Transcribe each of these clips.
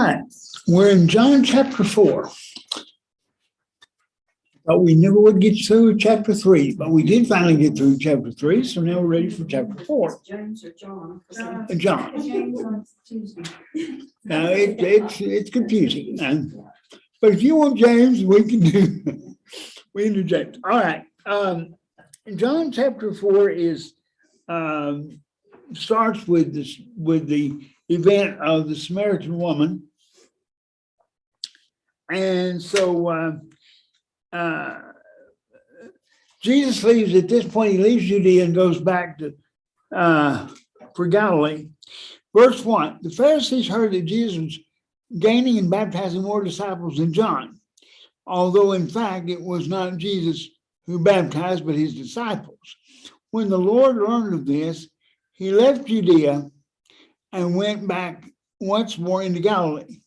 right, we're in John chapter 4. But we never would get through chapter 3, but we did finally get through chapter 3, so now we're ready for chapter 4. James or John? John. James on Tuesday. Now it's confusing. But if you want James, we can do James. All right. John chapter 4 is starts with the event of the Samaritan woman. And so Jesus leaves at this point. He leaves Judea and goes back to for Galilee. Verse 1, the Pharisees heard that Jesus was gaining and baptizing more disciples than John, although in fact it was not Jesus who baptized, but his disciples. When the Lord learned of this, he left Judea and went back once more into Galilee.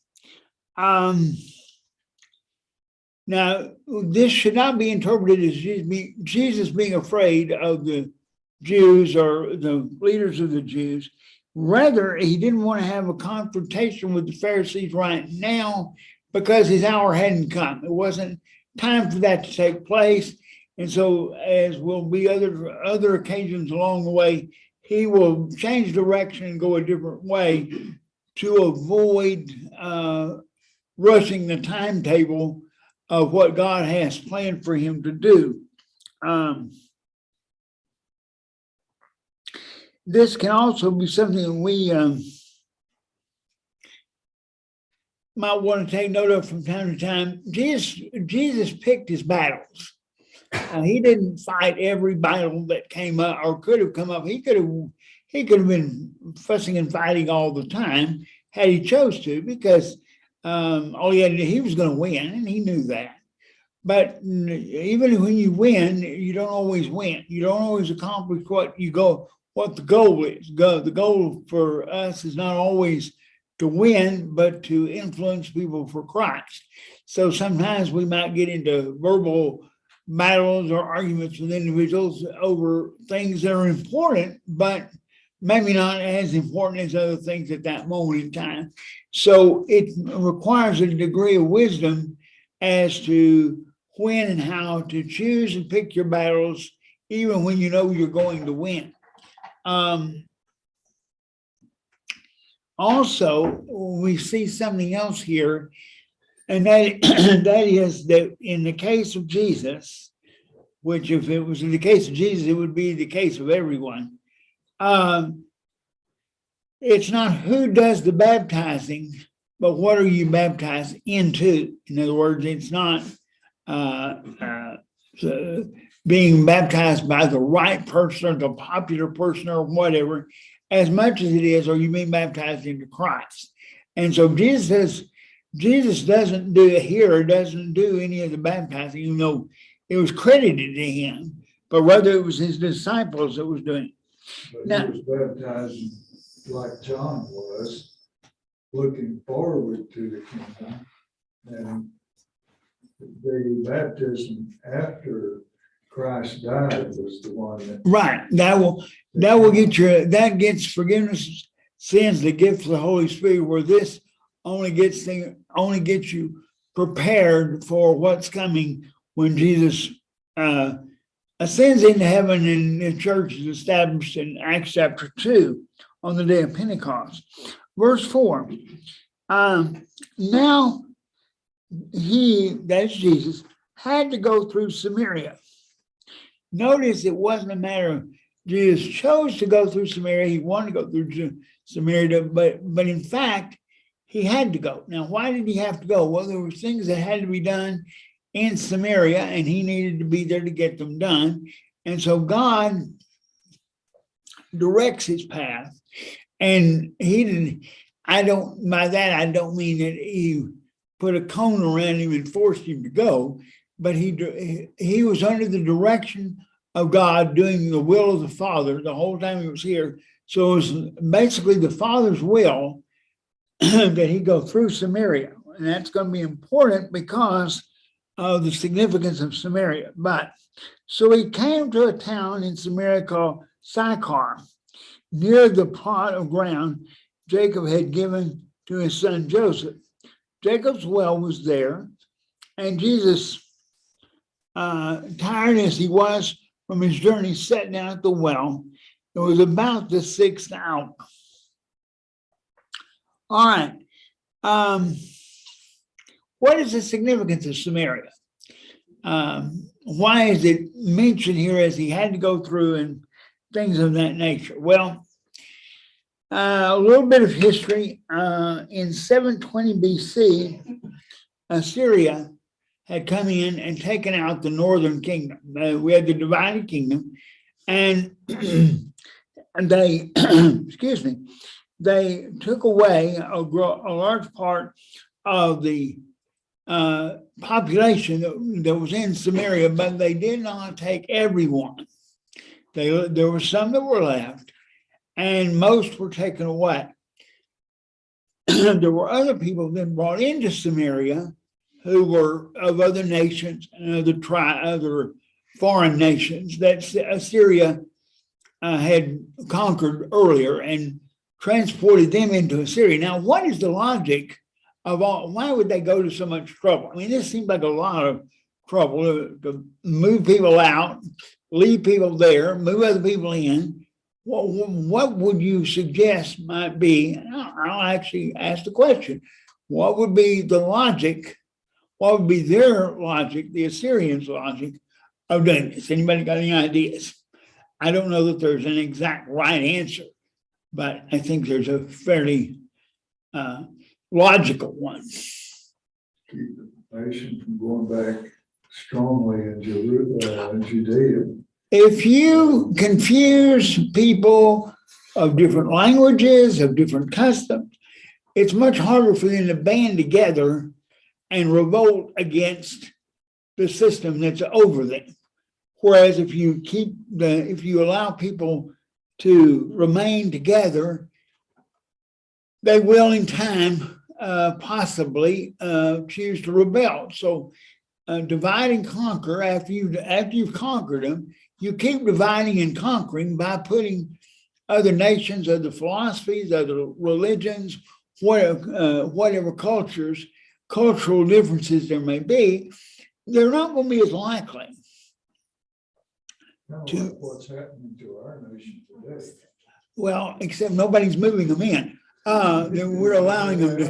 Now, this should not be interpreted as Jesus being afraid of the Jews or the leaders of the Jews. Rather, he didn't want to have a confrontation with the Pharisees right now because his hour hadn't come. It wasn't time for that to take place. And so, as will be other occasions along the way, he will change direction and go a different way to avoid rushing the timetable of what God has planned for him to do. This can also be something that we might want to take note of from time to time. Jesus picked his battles. He didn't fight every battle that came up or could have come up. He could have been fussing and fighting all the time had he chose to, because all he had to do, he was going to win, and he knew that. But even when you win, you don't always win. You don't always accomplish what the goal is. The goal for us is not always to win, but to influence people for Christ. So sometimes we might get into verbal battles or arguments with individuals over things that are important, but maybe not as important as other things at that moment in time. So it requires a degree of wisdom as to when and how to choose and pick your battles, even when you know you're going to win. Also, we see something else here, and that is that in the case of Jesus, which if it was in the case of Jesus, it would be the case of everyone. It's not who does the baptizing, but what are you baptized into? In other words, it's not being baptized by the right person or the popular person or whatever, as much as it is, are you being baptized into Christ? And so Jesus doesn't do any of the baptizing, even though it was credited to him, but rather it was his disciples that was doing it. But he was baptizing like John was, looking forward to the kingdom, and the baptism after Christ died was the one that right. That gets forgiveness of sins, the gift of the Holy Spirit, where this only gets you prepared for what's coming when Jesus ascends into heaven and the church is established in Acts chapter 2 on the day of Pentecost. Verse 4. Now that's Jesus, had to go through Samaria. Notice it wasn't a matter of Jesus chose to go through Samaria. He wanted to go through Samaria, but in fact, he had to go. Now, why did he have to go? Well, there were things that had to be done in Samaria, and he needed to be there to get them done. And so God directs his path. And I don't mean that he put a cone around him and forced him to go, but he was under the direction of God, doing the will of the Father the whole time he was here. So it was basically the Father's will that he go through Samaria. And that's going to be important because of the significance of Samaria. But so he came to a town in Samaria called Sychar, near the plot of ground Jacob had given to his son Joseph. Jacob's well was there, and Jesus, tired as he was from his journey, sat down at the well. It was about the 6th hour. All right. What is the significance of Samaria? Why is it mentioned here as he had to go through and things of that nature? Well, a little bit of history. In 720 BC, Assyria had come in and taken out the northern kingdom. We had the divided kingdom, and they, excuse me, they took away a large part of the population that was in Samaria, but they did not take everyone. There were some that were left, and most were taken away. There were other people then brought into Samaria who were of other nations and other foreign nations that Assyria had conquered earlier and transported them into Assyria. Now, what is the logic of all? Why would they go to so much trouble? I mean, this seems like a lot of trouble to move people out, leave people there, move other people in. What would you suggest might be? I'll actually ask the question. What would be the logic? What would be their logic, the Assyrians' logic of doing this? Anybody got any ideas? I don't know that there's an exact right answer, but I think there's a fairly logical one. Keep the nation from going back strongly in Judea. If you confuse people of different languages, of different customs, it's much harder for them to band together and revolt against the system that's over them. Whereas if you allow people to remain together, they will in time possibly choose to rebel. So divide and conquer. After you've conquered them, you keep dividing and conquering by putting other nations, other philosophies, other religions, whatever cultural differences there may be, they're not going to be as likely. Like what's happening to our nation today. Well, except nobody's moving them in. We're allowing them to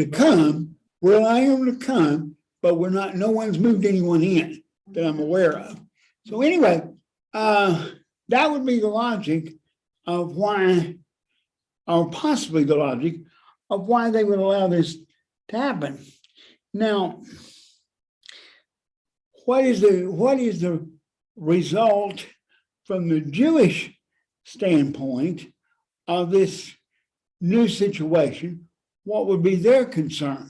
come. We're allowing them to come, but no one's moved anyone in that I'm aware of. So anyway, that would be the logic of why, or possibly the logic of why they would allow this to happen. Now, what is the result from the Jewish standpoint of this new situation? What would be their concern?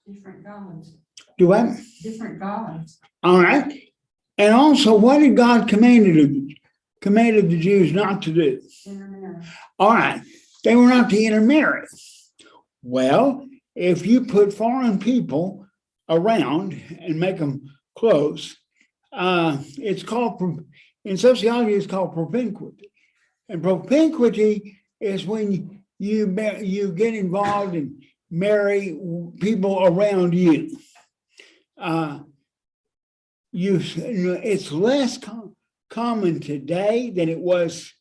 Different gods. Do I? Different gods. All right. And also, what did God commanded the Jews not to do? Intermarry. All right. They were not to intermarry. Well, if you put foreign people around and make them close, it's called, in sociology, it's called propinquity. And propinquity is when you get involved and marry people around you. It's less common today than it was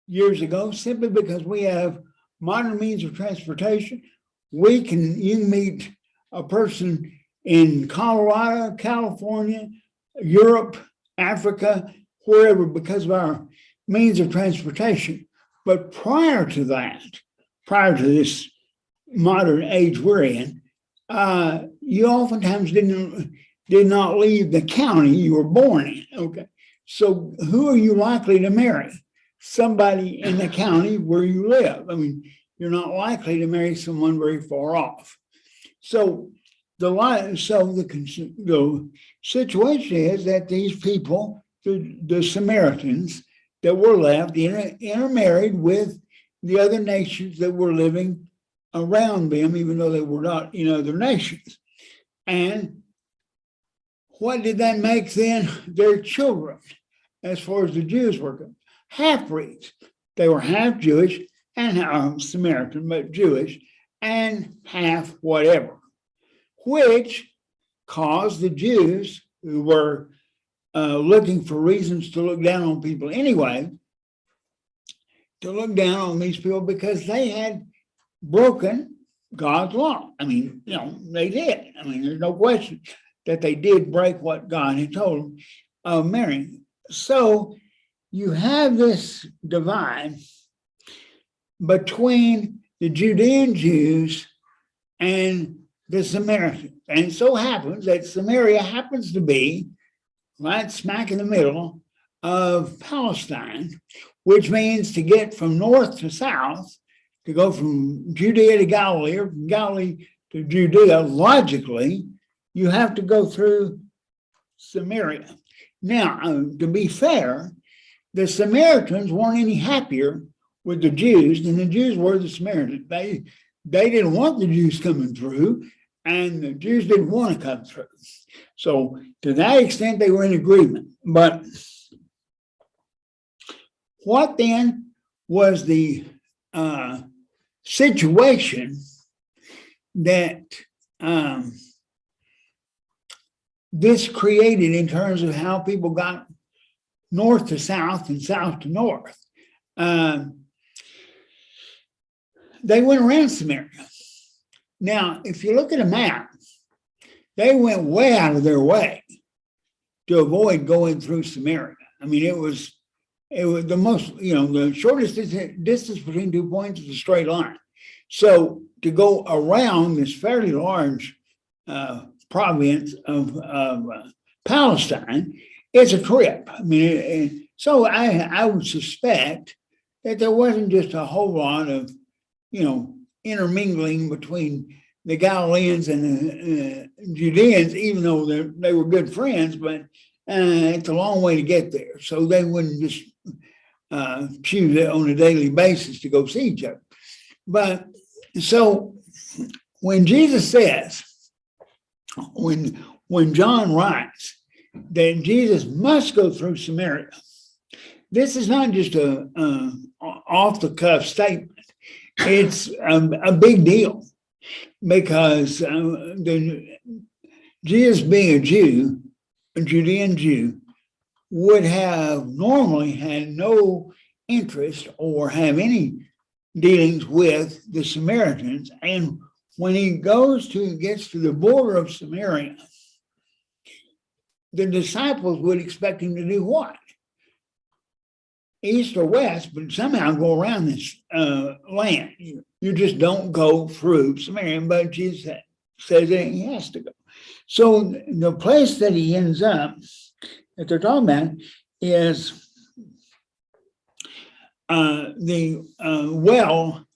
years ago, simply because we have modern means of transportation. You can meet a person in Colorado, California, Europe, Africa, wherever, because of our means of transportation. But prior to this modern age we're in, you oftentimes did not leave the county you were born in. Okay. So who are you likely to marry? Somebody in the county where you live. I mean, you're not likely to marry someone very far off. So the situation is that these people, the Samaritans that were left, intermarried with the other nations that were living around them, even though they were not in other nations. And what did that make then? Their children, as far as the Jews were concerned, half-breeds. They were half Jewish and Samaritan, but Jewish, and half whatever, which caused the Jews who were looking for reasons to look down on people anyway, to look down on these people because they had broken God's law. I mean, they did. I mean, there's no question that they did break what God had told them of marrying. So you have this divide between the Judean Jews and the Samaritans. And it so happens that Samaria happens to be right smack in the middle of Palestine, which means to get from north to south, to go from Judea to Galilee or from Galilee to Judea, logically, you have to go through Samaria. Now, to be fair, the Samaritans weren't any happier with the Jews than the Jews were the Samaritans. They didn't want the Jews coming through, and the Jews didn't want to come through. So to that extent, they were in agreement. But what then was the situation that this created in terms of how people got north to south and south to north? They went around Samaria. Now, if you look at a map, they went way out of their way to avoid going through Samaria. I mean, it was the most, the shortest distance between 2 points is a straight line. So to go around this fairly large province of Palestine, it's a trip. I mean, so I would suspect that there wasn't just a whole lot of, intermingling between the Galileans and the Judeans, even though they were good friends, but it's a long way to get there. So they wouldn't just choose it on a daily basis to go see each other. But so when Jesus says, when John writes that Jesus must go through Samaria, this is not just a off the cuff statement. It's a big deal because Jesus being a Jew, a Judean Jew, would have normally had no interest or have any dealings with the Samaritans. And when he gets to the border of Samaria, the disciples would expect him to do what? East or west, but somehow go around this land. You just don't go through Samaria, but Jesus says that he has to go. So the place that he ends up, that they're talking about, is the well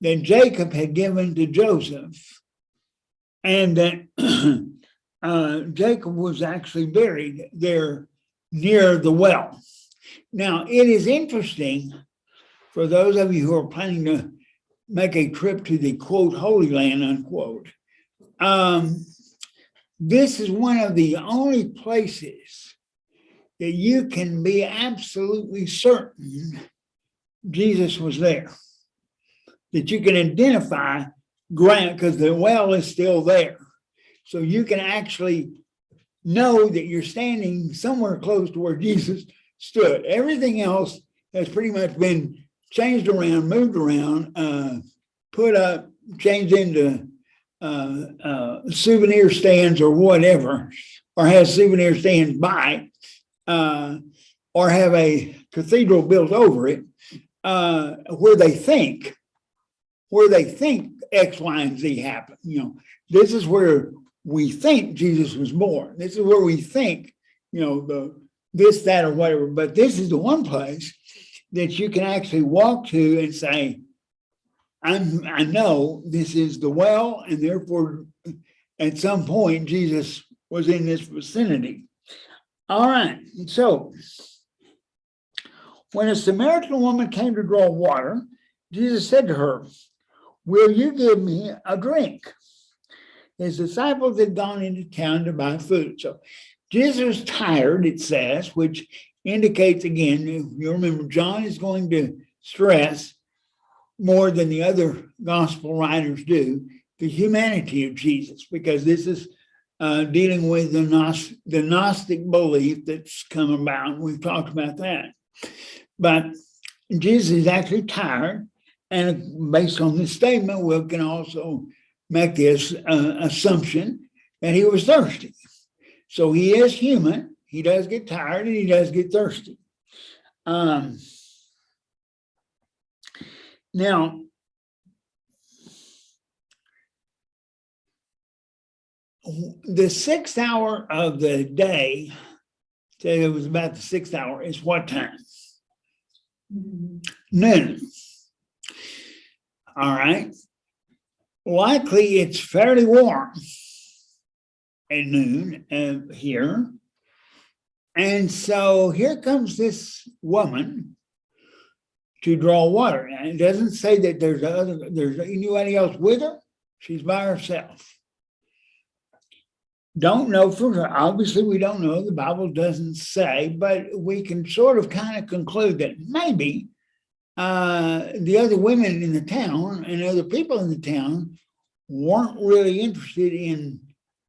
that Jacob had given to Joseph, and that Jacob was actually buried there near the well. Now, it is interesting for those of you who are planning to make a trip to the quote Holy Land, unquote. This is one of the only places that you can be absolutely certain Jesus was there, that you can identify ground because the well is still there. So you can actually know that you're standing somewhere close to where Jesus stood. Everything else has pretty much been changed around, moved around, put up, changed into souvenir stands or whatever, or has souvenir stands by, or have a cathedral built over it, where they think X, Y, and Z happened. This is where we think Jesus was born. This is where we think, this, that, or whatever. But this is the one place that you can actually walk to and say, I know this is the well, and therefore at some point Jesus was in this vicinity. All right, so when a Samaritan woman came to draw water, Jesus said to her, "Will you give me a drink?" His disciples had gone into town to buy food. So Jesus was tired, it says, which indicates, again, if you remember, John is going to stress more than the other gospel writers do, the humanity of Jesus, because this is dealing with the Gnostic belief that's come about. We've talked about that. But Jesus is actually tired, and based on this statement, we can also make this assumption that he was thirsty. So he is human. He does get tired and he does get thirsty. Now, the 6th hour of the day, say it was about the 6th hour, is what time? Noon. All right. Likely it's fairly warm at noon here. And so here comes this woman to draw water. And it doesn't say that there's anybody else with her. She's by herself. Don't know for sure. Obviously, we don't know. The Bible doesn't say, but we can sort of kind of conclude that maybe the other women in the town and other people in the town weren't really interested in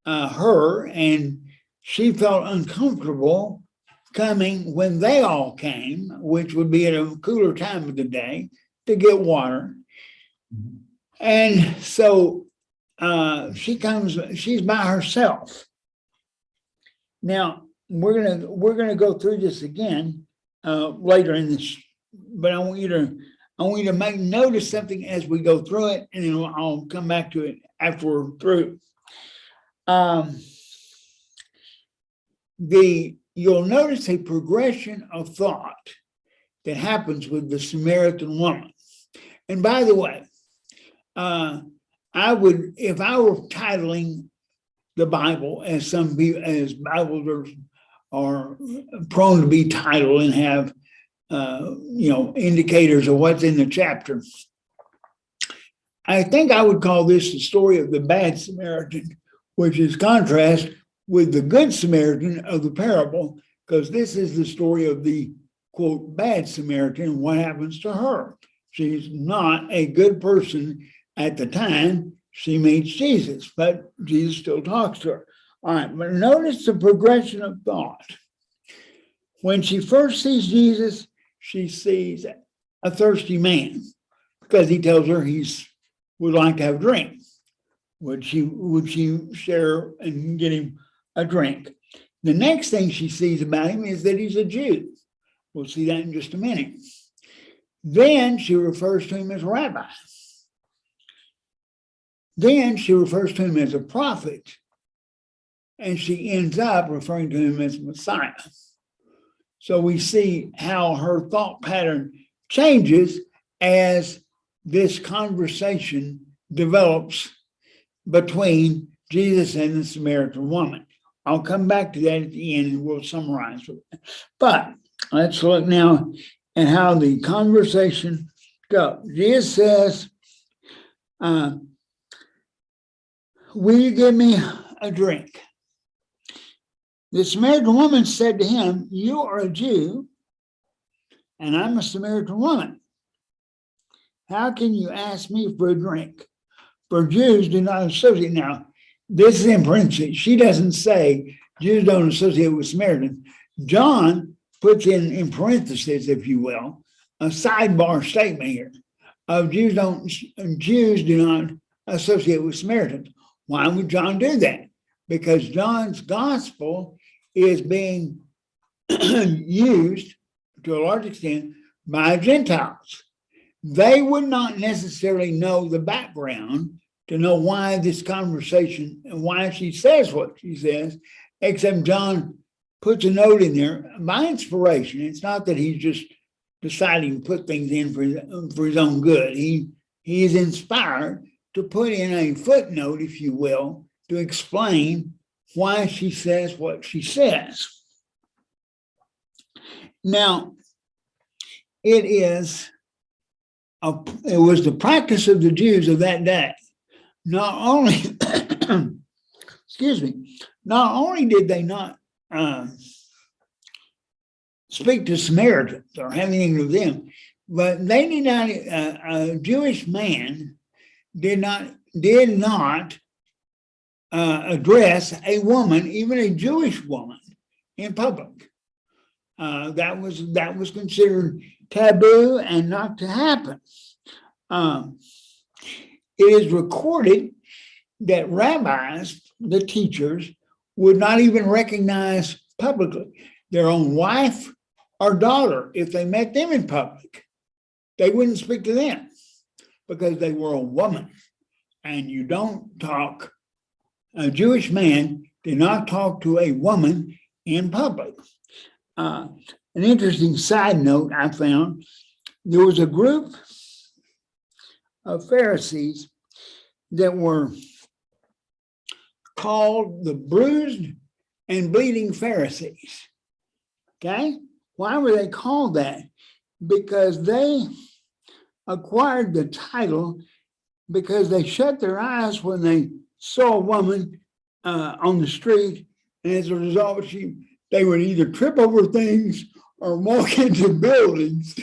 her, and she felt uncomfortable coming when they all came, which would be at a cooler time of the day, to get water. And so she comes, she's by herself. Now we're gonna go through this again later in this, but I want you to make note of something as we go through it, and then I'll come back to it after we're through. You'll notice a progression of thought that happens with the Samaritan woman. And by the way, I would, if I were titling the Bible, as some people, as Bibles are prone to be titled and have, indicators of what's in the chapter, I think I would call this the story of the bad Samaritan, which is contrast with the good Samaritan of the parable, because this is the story of the, quote, bad Samaritan, what happens to her. She's not a good person at the time she meets Jesus, but Jesus still talks to her. All right, but notice the progression of thought. When she first sees Jesus, she sees a thirsty man, because he tells her would like to have a drink. Would she share and get him a drink? The next thing she sees about him is that he's a Jew. We'll see that in just a minute. Then she refers to him as rabbi. Then she refers to him as a prophet, and she ends up referring to him as Messiah. So we see how her thought pattern changes as this conversation develops between Jesus and the Samaritan woman. I'll come back to that at the end and we'll summarize it. But let's look now at how the conversation goes. Jesus says, will you give me a drink? The Samaritan woman said to him, you are a Jew, and I'm a Samaritan woman. How can you ask me for a drink? For Jews do not associate. Now, this is in parentheses. She doesn't say Jews don't associate with Samaritans. John puts in parentheses, if you will, a sidebar statement here of Jews do not associate with Samaritans. Why would John do that? Because John's gospel is being used to a large extent by Gentiles. They would not necessarily know the background to know why this conversation and why she says what she says, except John puts a note in there by inspiration. It's not that he's just deciding to put things in for his own good. He is inspired to put in a footnote, if you will, to explain why she says what she says. Now, it was the practice of the Jews of that day. Not only, not only did they not speak to Samaritans or have anything to do with them, but they did not, a Jewish man did not address a woman, even a Jewish woman, in public. That was considered taboo and not to happen. It is recorded that rabbis, the teachers, would not even recognize publicly their own wife or daughter if they met them in public. They wouldn't speak to them because they were a woman. And you don't talk, a Jewish man did not talk to a woman in public. An interesting side note I found, there was a group of Pharisees that were called the bruised and bleeding Pharisees. Okay? Why were they called that? Because they acquired the title because they shut their eyes when they saw a woman on the street, and as a result, they would either trip over things or walk into buildings,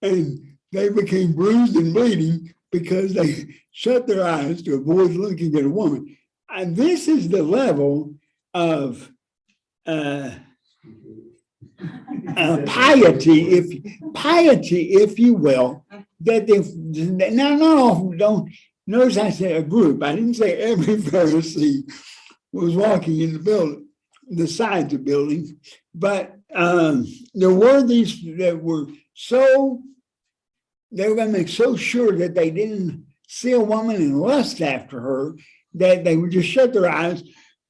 and they became bruised and bleeding because they shut their eyes to avoid looking at a woman. And this is the level of piety, if you will, that they not often don't notice. I said a group. I didn't say every Pharisee was walking in the building, the sides of buildings, but there were these that were they were going to make so sure that they didn't see a woman and lust after her that they would just shut their eyes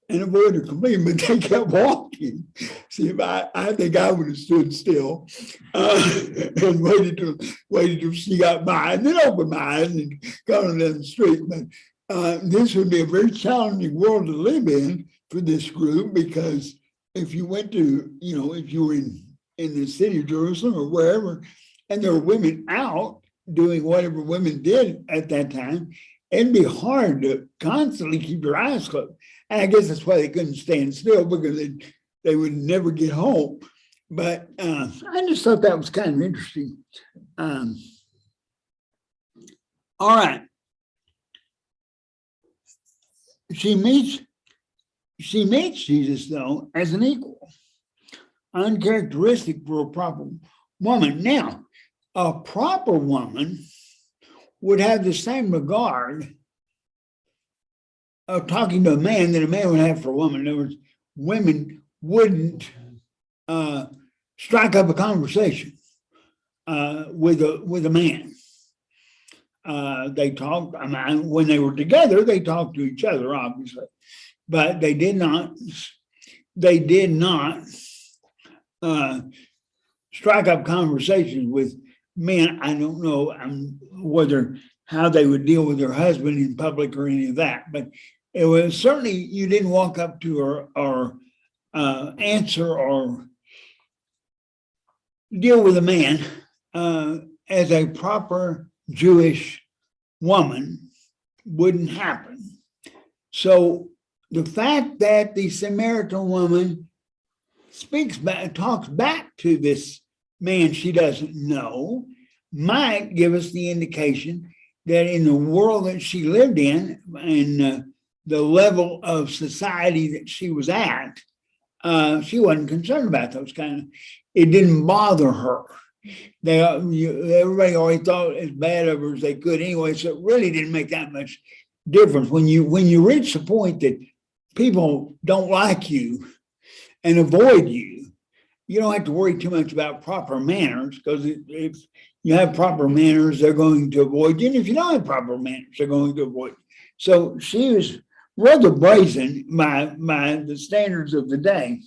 and avoid her completely, but they kept walking. See, if I think I would have stood still and waited till she got by, and then opened my eyes and gone down the street. But this would be a very challenging world to live in for this group, because if you went to, if you were in the city of Jerusalem or wherever, and there were women out doing whatever women did at that time, it'd be hard to constantly keep your eyes closed. And I guess that's why they couldn't stand still, because they would never get home. But I just thought that was kind of interesting. All right. She meets Jesus, though, as an equal, uncharacteristic for a proper woman. Now, a proper woman would have the same regard of talking to a man that a man would have for a woman. In other words, women wouldn't strike up a conversation with a man. They talked, when they were together, they talked to each other, obviously, but they did not strike up conversations with men. I don't know how they would deal with their husband in public or any of that, but it was certainly, you didn't walk up to her or answer or deal with a man as a proper Jewish woman wouldn't happen. So the fact that the Samaritan woman talks back to this man she doesn't know might give us the indication that in the world that she lived in and the level of society that she was at, she wasn't concerned about those it didn't bother her. Everybody always thought as bad of her as they could anyway, so it really didn't make that much difference. When you reach the point that people don't like you and avoid you, you don't have to worry too much about proper manners, because if you have proper manners, they're going to avoid you. And if you don't have proper manners, they're going to avoid you. So she was rather brazen by the standards of the day.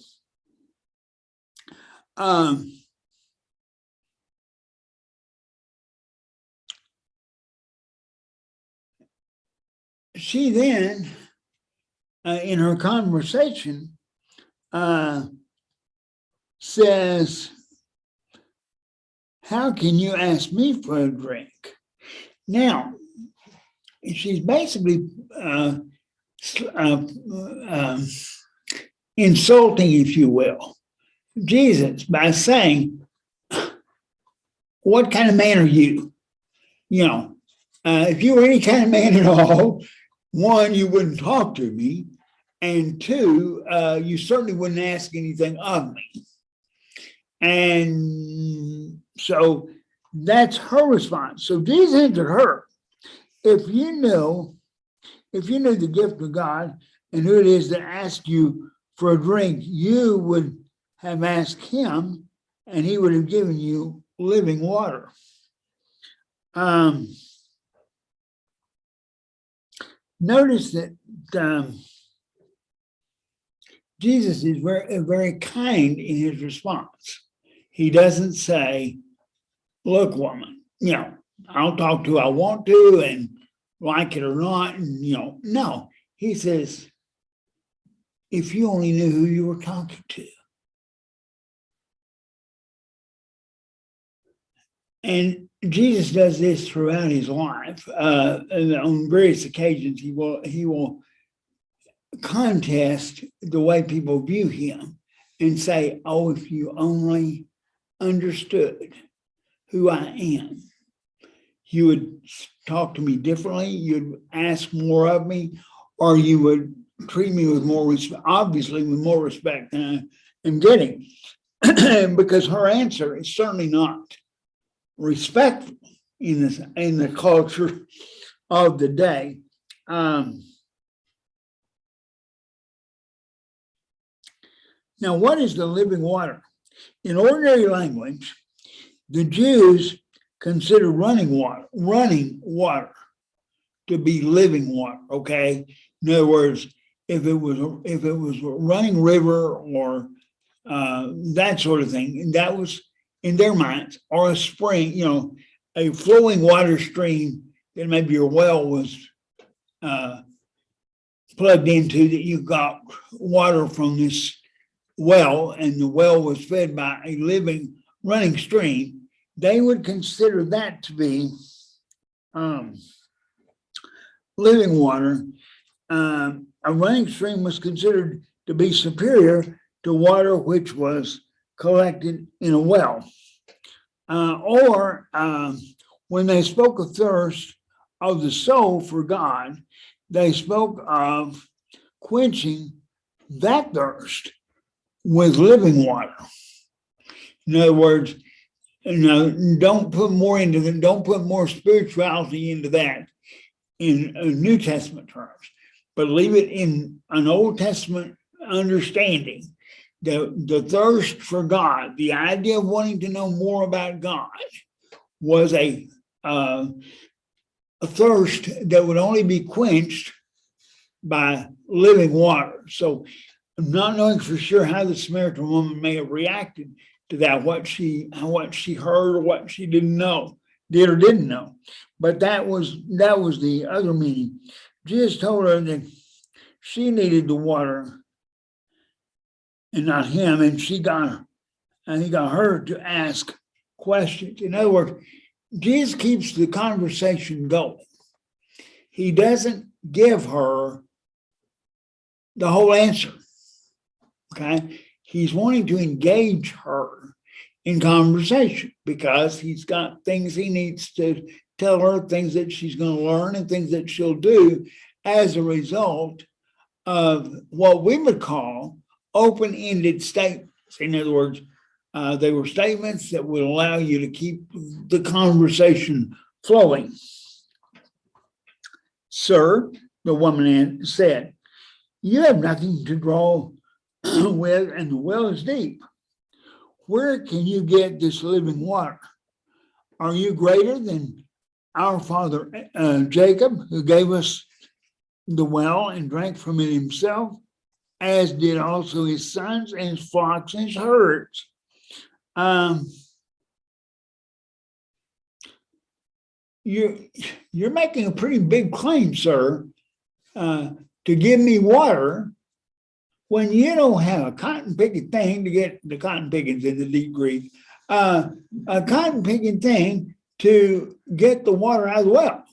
She then, in her conversation, says, "How can you ask me for a drink?" Now, she's basically insulting, if you will, Jesus by saying, what kind of man are you? You know, if you were any kind of man at all, one, you wouldn't talk to me. And two, you certainly wouldn't ask anything of me. And so that's her response. So Jesus answered her, if you know the gift of God and who it is that asked you for a drink, you would have asked him and he would have given you living water. Notice that Jesus is very kind in his response. He doesn't say, look, woman, I'll talk to who I want to and like it or not. And, no, he says, if you only knew who you were talking to. And Jesus does this throughout his life. And on various occasions, he will contest the way people view him and say, oh, if you only understood who I am, you would talk to me differently, you'd ask more of me, or you would treat me with more respect, obviously with more respect than I am getting. Because her answer is certainly not respectful in the culture of the day. Now, what is the living water? In ordinary language, the Jews consider running water to be living water. Okay, in other words, if it was a running river or that sort of thing, that was in their minds, or a spring, a flowing water stream that maybe your well was plugged into, that you got water from this well, and the well was fed by a living running stream, they would consider that to be living water. A running stream was considered to be superior to water which was collected in a well. Or when they spoke of thirst of the soul for God, they spoke of quenching that thirst with living water. In other words, don't put more spirituality into that in New Testament terms, but leave it in an Old Testament understanding. The thirst for God, the idea of wanting to know more about God, was a thirst that would only be quenched by living water. So, not knowing for sure how the Samaritan woman may have reacted to that, what she heard or what she did or didn't know, but that was the other meaning. Jesus told her that she needed the water and not him, and he got her to ask questions. In other words, Jesus keeps the conversation going. He doesn't give her the whole answer. Okay, he's wanting to engage her in conversation because he's got things he needs to tell her, things that she's going to learn and things that she'll do as a result of what we would call open-ended statements. In other words, they were statements that would allow you to keep the conversation flowing. Sir, the woman said, you have nothing to draw with, and the well is deep. Where can you get this living water? Are you greater than our father Jacob, who gave us the well and drank from it himself, as did also his sons and his flocks and his herds? You're making a pretty big claim, sir, to give me water when you don't have a cotton picking thing to get the cotton pickings in the deep Greek, a cotton picking thing to get the water out of the well.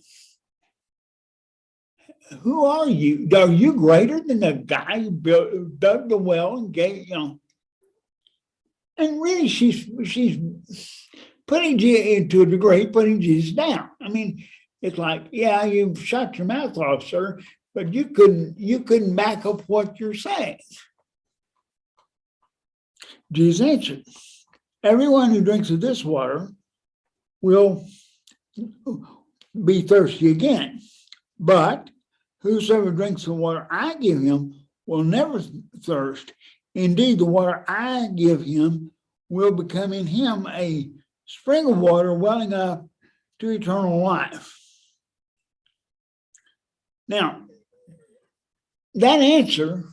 Who are you? Are you greater than the guy who dug the well and gave, And really, she's putting to a degree, putting Jesus down. I mean, it's like, yeah, you've shut your mouth off, sir, but you couldn't back up what you're saying. Jesus answered, everyone who drinks of this water will be thirsty again, but whosoever drinks the water I give him will never thirst. Indeed, the water I give him will become in him a spring of water welling up to eternal life. Now, that answer,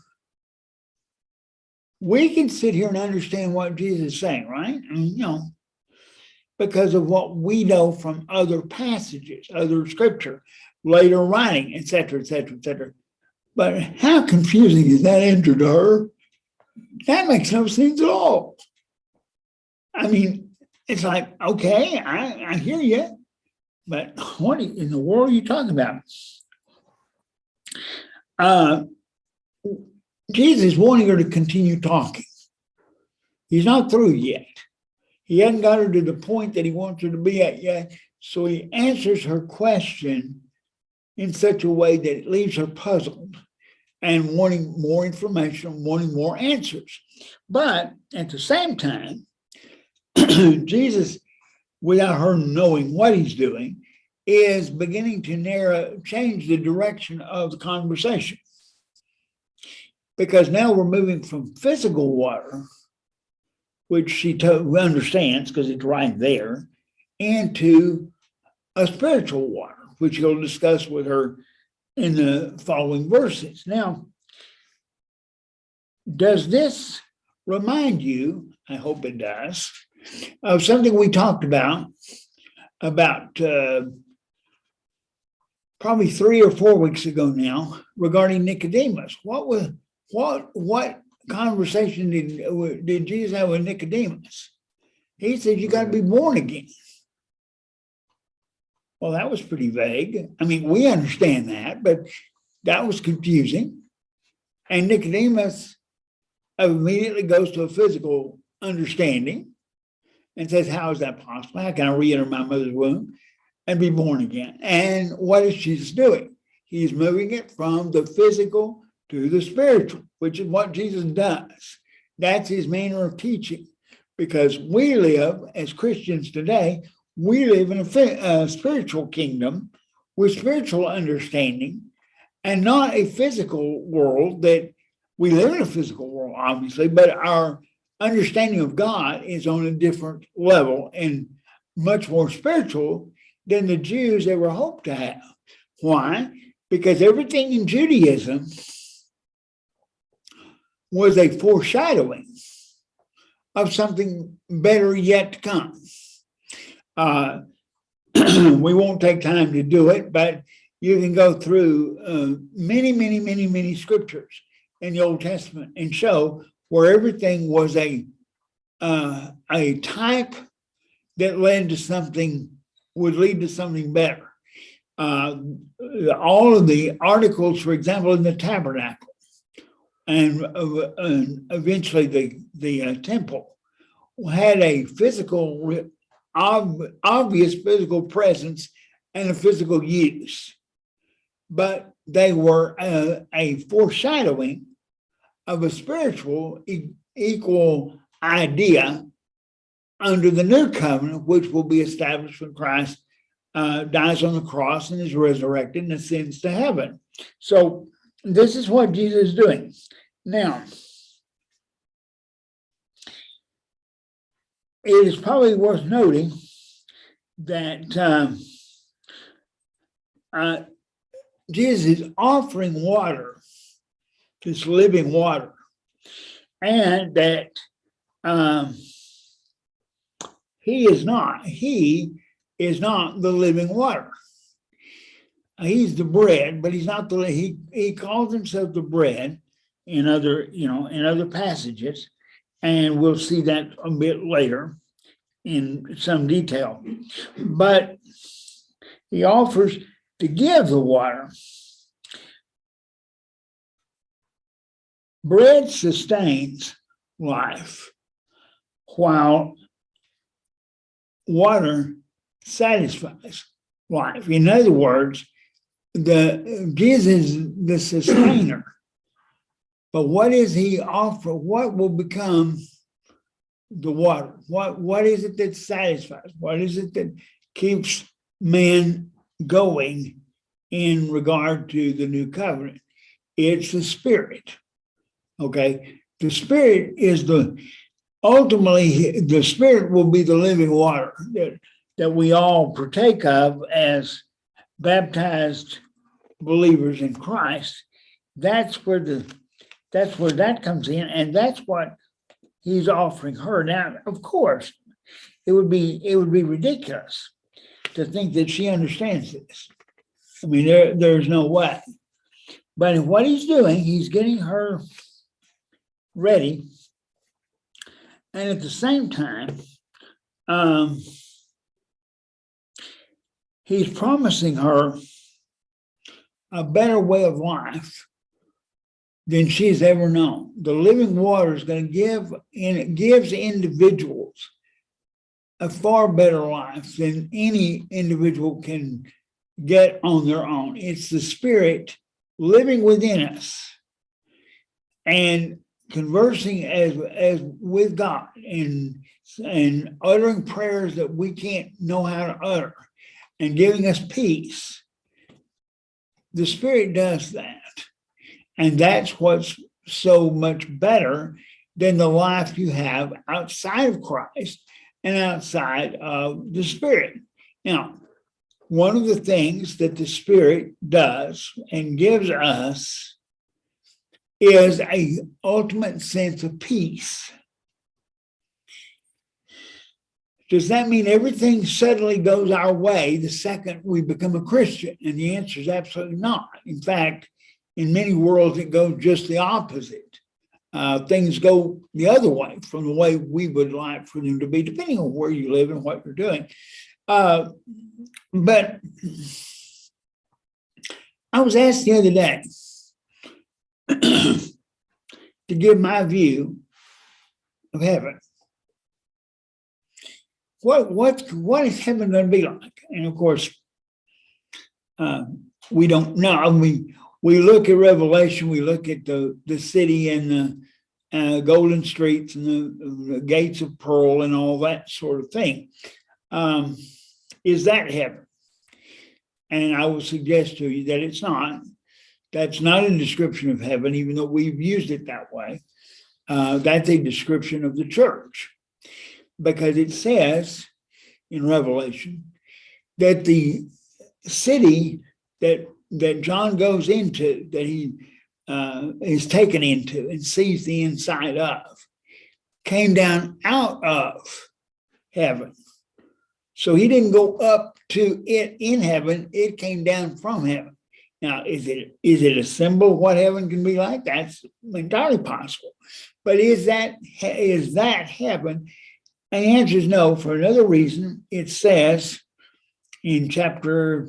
we can sit here and understand what Jesus is saying, right? I mean, because of what we know from other passages, other scripture, later writing, etc., etc., etc. But how confusing is that answer to her? That makes no sense at all. I mean, it's like, okay, I hear you, but what in the world are you talking about? Jesus is wanting her to continue talking. He's not through yet. He hasn't got her to the point that he wants her to be at yet. So he answers her question in such a way that it leaves her puzzled and wanting more information, wanting more answers. But at the same time, Jesus, without her knowing what he's doing, is beginning to change the direction of the conversation. Because now we're moving from physical water, which she understands because it's right there, into a spiritual water, which he'll discuss with her in the following verses. Now, does this remind you, I hope it does, of something we talked about probably 3 or 4 weeks ago now regarding Nicodemus? What conversation did Jesus have with Nicodemus? He said, you got to be born again. Well, that was pretty vague. I mean, we understand that, but that was confusing. And Nicodemus immediately goes to a physical understanding and says, how is that possible? How can I re-enter my mother's womb and be born again? And what is Jesus doing? He's moving it from the physical to the spiritual, which is what Jesus does. That's his manner of teaching, because we live as Christians today, we live in a spiritual kingdom with spiritual understanding and not a physical world. That we live in a physical world, obviously, but our understanding of God is on a different level and much more spiritual than the Jews ever hoped to have. Why? Because everything in Judaism was a foreshadowing of something better yet to come. We won't take time to do it, but you can go through many scriptures in the Old Testament and show where everything was a type that would lead to something better. All of the articles, for example, in the tabernacle and eventually the temple had a obvious physical presence and a physical use, but they were a foreshadowing of a spiritual equal idea under the new covenant, which will be established when Christ dies on the cross and is resurrected and ascends to heaven. So this is what Jesus is doing. Now, it is probably worth noting that Jesus is offering water, this living water, and that he is not the living water. He's the bread, but he's not he calls himself the bread in other passages, and we'll see that a bit later in some detail. But he offers to give the water. Bread sustains life, while water satisfies life. In other words, Jesus is the sustainer. But what is he offer? What will become the water? What is it that satisfies? What is it that keeps man going in regard to the new covenant? It's the Spirit. Okay. The Spirit is ultimately the Spirit will be the living water that we all partake of as baptized believers in Christ. That's where that comes in, and that's what he's offering her. Now, of course, it would be ridiculous to think that she understands this. I mean, there's no way. But what he's doing, he's getting her ready, and at the same time, he's promising her a better way of life than she's ever known. The living water is going to give, and it gives individuals a far better life than any individual can get on their own. It's the Spirit living within us and conversing as with God and uttering prayers that we can't know how to utter and giving us peace. The Spirit does that. And that's what's so much better than the life you have outside of Christ and outside of the Spirit. Now, one of the things that the Spirit does and gives us is an ultimate sense of peace. Does that mean everything suddenly goes our way the second we become a Christian? And the answer is absolutely not. In fact, in many worlds, it goes just the opposite. Things go the other way from the way we would like for them to be, depending on where you live and what you're doing. But I was asked the other day to give my view of heaven. What is heaven going to be like? And of course, we don't know. I mean, we look at Revelation, we look at the city and the golden streets and the gates of pearl and all that sort of thing. Is that heaven? And I will suggest to you that it's not. That's not a description of heaven, even though we've used it that way. That's a description of the church, because it says in Revelation that the city that John goes into, that he is taken into and sees the inside of, came down out of heaven. So he didn't go up to it in heaven, it came down from heaven. Now, is it a symbol of what heaven can be like? That's entirely possible. But is that heaven? And the answer is no, for another reason. It says in chapter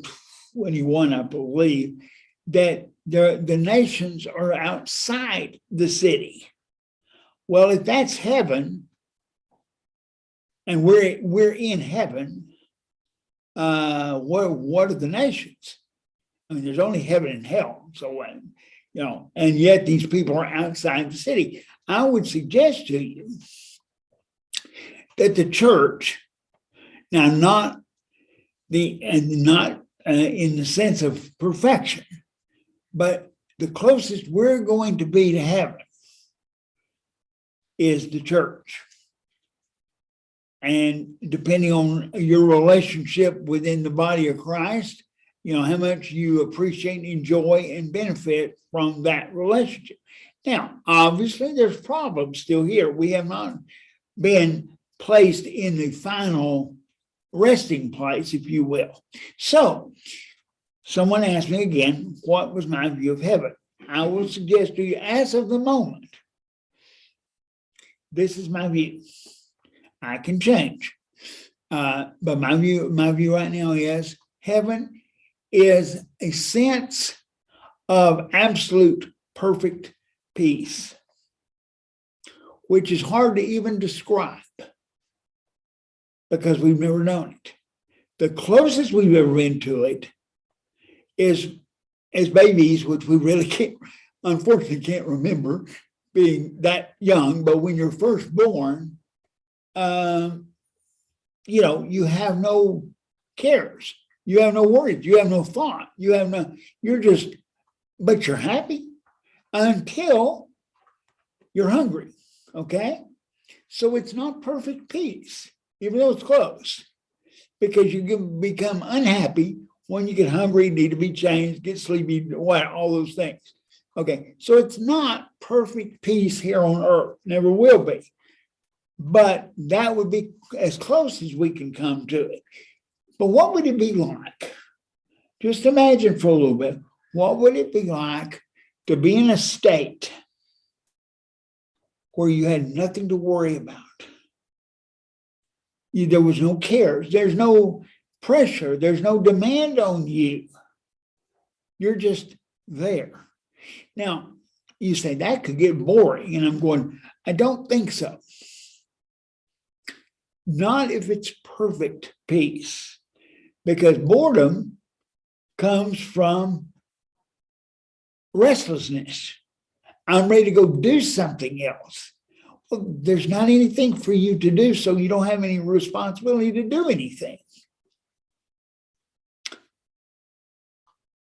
21, I believe, that the nations are outside the city. Well, if that's heaven, and we're in heaven, what are the nations? I mean, there's only heaven and hell. So, and yet these people are outside the city. I would suggest to you that the church, now not in the sense of perfection, but the closest we're going to be to heaven is the church. And depending on your relationship within the body of Christ, how much you appreciate, enjoy, and benefit from that relationship. Now, obviously, there's problems still here. We have not been placed in the final resting place, if you will. So, someone asked me again, what was my view of heaven? I will suggest to you, as of the moment, this is my view. I can change. But my view right now is heaven is a sense of absolute perfect peace, which is hard to even describe. because we've never known it. The closest we've ever been to it is as babies, which we really can't, unfortunately can't remember being that young, but when you're first born, you have no cares. You have no worries. You have no thought. But you're happy until you're hungry. Okay. So it's not perfect peace, even though it's close, because you can become unhappy when you get hungry, need to be changed, get sleepy, all those things. Okay. So it's not perfect peace here on earth. Never will be. But that would be as close as we can come to it. But what would it be like? Just imagine for a little bit, what would it be like to be in a state where you had nothing to worry about? There was no cares, there's no pressure, there's no demand on you. You're just there. Now, you say that could get boring, and I'm going, I don't think so. Not if it's perfect peace, because boredom comes from restlessness. I'm ready to go do something else. Well, there's not anything for you to do, so you don't have any responsibility to do anything.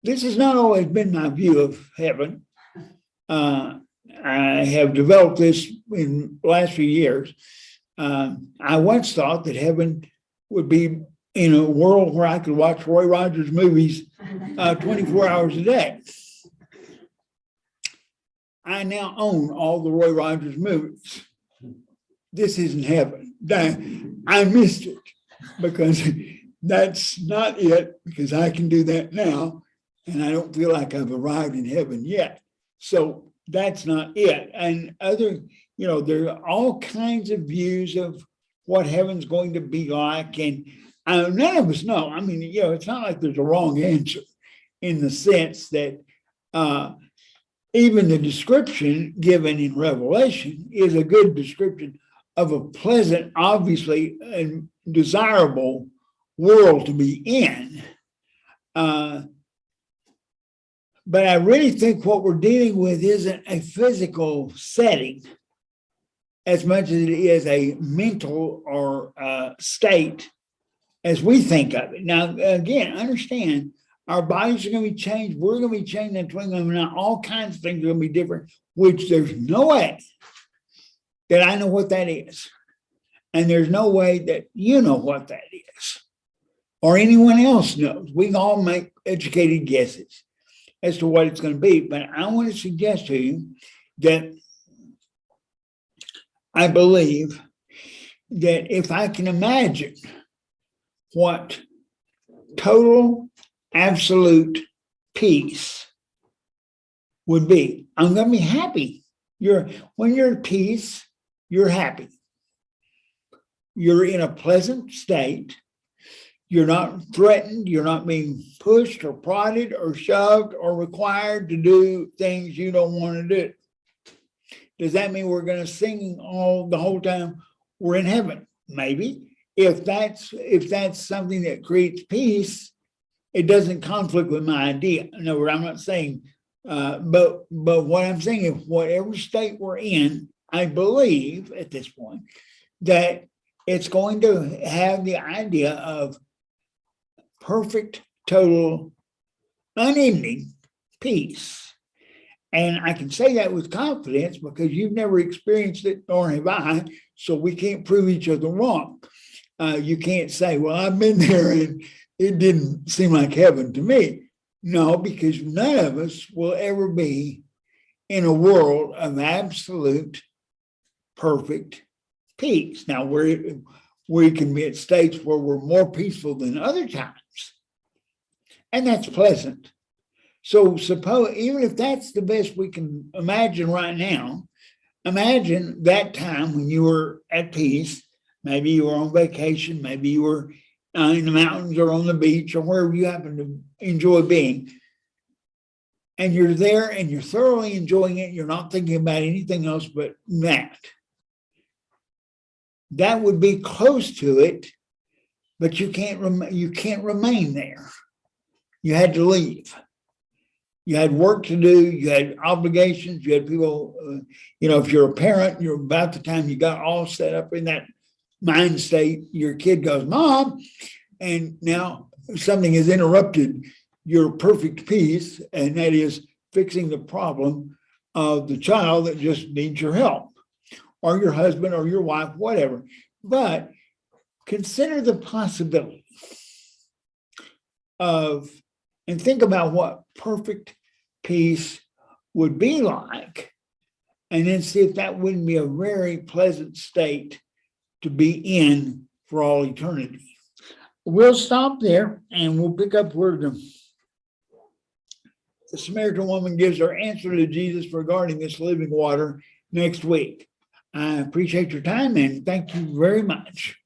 This has not always been my view of heaven. I have developed this in the last few years. I once thought that heaven would be in a world where I could watch Roy Rogers movies 24 hours a day. I now own all the Roy Rogers movies. This isn't heaven. I missed it because that's not it, because I can do that now, and I don't feel like I've arrived in heaven yet. So that's not it. And there are all kinds of views of what heaven's going to be like, and none of us know. I mean, it's not like there's a wrong answer, in the sense that even the description given in Revelation is a good description of a pleasant, obviously, and desirable world to be in. But I really think what we're dealing with isn't a physical setting as much as it is a mental or state as we think of it. Now, again, understand, our bodies are going to be changed. We're going to be changed in twinkling. Now, all kinds of things are going to be different, which there's no way that I know what that is. And there's no way that you know what that is, or anyone else knows. We can all make educated guesses as to what it's going to be. But I want to suggest to you that I believe that if I can imagine what total, absolute peace would be, I'm going to be happy. When you're at peace, you're happy. You're in a pleasant state. You're not threatened. You're not being pushed or prodded or shoved or required to do things you don't want to do. Does that mean we're going to sing the whole time we're in heaven? Maybe. If that's something that creates peace, it doesn't conflict with my idea. No, I'm not saying, but what I'm saying is, whatever state we're in, I believe at this point that it's going to have the idea of perfect, total, unending peace. And I can say that with confidence because you've never experienced it, nor have I, so we can't prove each other wrong. You can't say, well, I've been there and it didn't seem like heaven to me. No, because none of us will ever be in a world of absolute, perfect peace. Now, we can be at states where we're more peaceful than other times, and that's pleasant. So suppose, even if that's the best we can imagine right now, imagine that time when you were at peace. Maybe you were on vacation, maybe you were in the mountains or on the beach or wherever you happen to enjoy being. And you're there and you're thoroughly enjoying it. You're not thinking about anything else but that. That would be close to it but you can't remain there. You had to leave. You had work to do. You had obligations. You had people, if you're a parent, you're about the time you got all set up in that mind state, your kid goes, Mom, and now something has interrupted your perfect peace, and that is fixing the problem of the child that just needs your help, or your husband or your wife, whatever. But consider the possibility of, and think about what perfect peace would be like, and then see if that wouldn't be a very pleasant state to be in for all eternity. We'll stop there and we'll pick up where the Samaritan woman gives her answer to Jesus regarding this living water next week. I appreciate your time and thank you very much.